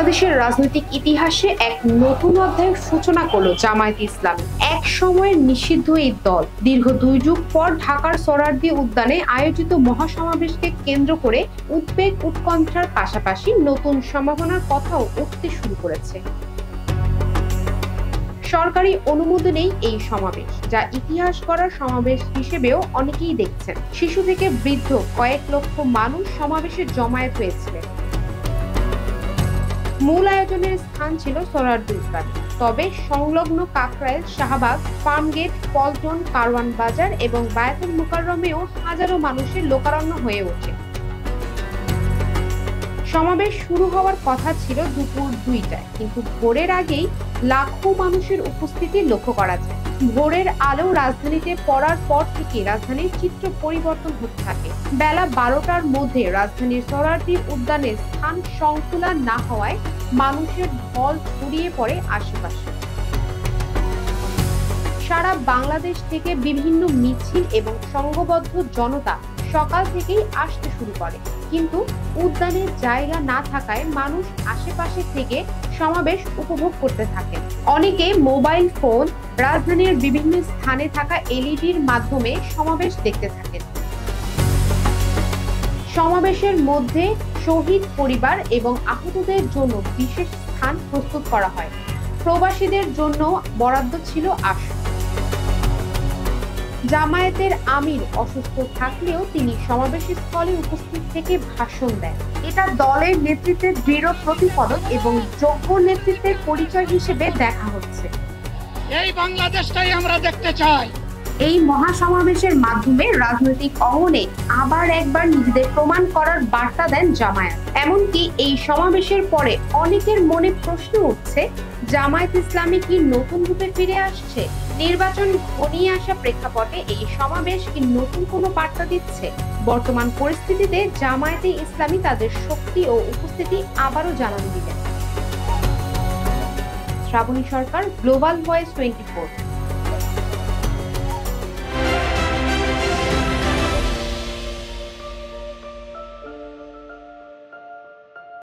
বাংলাদেশের রাজনৈতিক ইতিহাসে এক নতুন অধ্যায়ের সূচনা করলো জামায়াতে ইসলামী। এক সময়ের নিষিদ্ধ এই দল দীর্ঘ 2 যুগ পর ঢাকার সোহরাওয়ার্দী উদ্যানে আয়োজিত মহাসমাবেশকে কেন্দ্র করে উদ্বেগ উৎকণ্ঠার পাশাপাশি নতুন সম্ভাবনার কথাও উঠতে শুরু করেছে। সরকারি অনুমোদনেই এই সমাবেশ, যা ইতিহাস গড়ার সমাবেশ হিসেবেও অনেকেই দেখছেন। শিশু থেকে বৃদ্ধ কয়েক লক্ষ মানুষ সমাবেশে জমায়েত হয়েছিলেন। মূল আয়োজনের স্থান ছিল সোহরাওয়ার্দী উদ্যান, তবে সংলগ্ন কাকরাইল, শাহবাগ, ফার্মগেট, পল্টন, কারওয়ান বাজার এবং বায়তুল মুকাররমেও হাজারো মানুষের লোকারণ্য হয়ে ওঠে। সমাবেশ শুরু হওয়ার কথা ছিল দুপুর 2টায়, কিন্তু ভোরের আগেই লাখো মানুষের উপস্থিতি লক্ষ্য করা যায়। ভোরের আলো রাজধানীতে পড়ার পর থেকে রাজধানীর চিত্র পরিবর্তন হতে থাকে। বেলা 12টার মধ্যে রাজধানীর সোহরাওয়ার্দী উদ্যানের স্থান সংকুলান না হওয়ায় মানুষের ঢল ছড়িয়ে পড়ে আশেপাশে। সারা বাংলাদেশ থেকে বিভিন্ন মিছিল এবং সংঘবদ্ধ জনতা সকাল থেকেই আসতে শুরু করে, কিন্তু উদ্যানের জায়গা না থাকায় মানুষ আশেপাশে থেকে সমাবেশ উপভোগ করতে থাকেন। অনেকে মোবাইল ফোন, রাজধানীর বিভিন্ন স্থানে থাকা এলইডির মাধ্যমে সমাবেশ দেখতে থাকেন। সমাবেশের মধ্যে শহীদ পরিবার এবং আহতদের জন্য বিশেষ স্থান প্রস্তুত করা হয়। প্রবাসীদের জন্য বরাদ্দ ছিল আসন। জামায়াতের আমির অসুস্থ থাকলেও তিনি সমাবেশের স্থলে উপস্থিত থেকে ভাষণ দেন। এটা দলের নেতৃত্বের দৃঢ় প্রতিফলন এবং যোগ্য নেতৃত্বের পরিচয় হিসেবে দেখা হচ্ছে। এই বাংলাদেশটাই আমরা দেখতে চাই। এই মহাসমাবেশের মাধ্যমে রাজনৈতিক অঙ্গনে আবার একবার নিজেদের প্রমাণ করার বার্তা দেন জামায়াত। এমনকি এই সমাবেশের পরে অনেকের মনে প্রশ্ন উঠছে, জামায়াত ইসলামী কি নতুন রূপে ফিরে আসছে? নির্বাচন ঘনিয়ে আসা প্রেক্ষাপটে এই সমাবেশ কি নতুন কোনো বার্তা দিচ্ছে? বর্তমান পরিস্থিতিতে জামায়াতে ইসলামী তাদের শক্তি ও উপস্থিতি আবারও জানান দিলেন। শ্রাবণী সরকার, গ্লোবাল ভয়েস 24।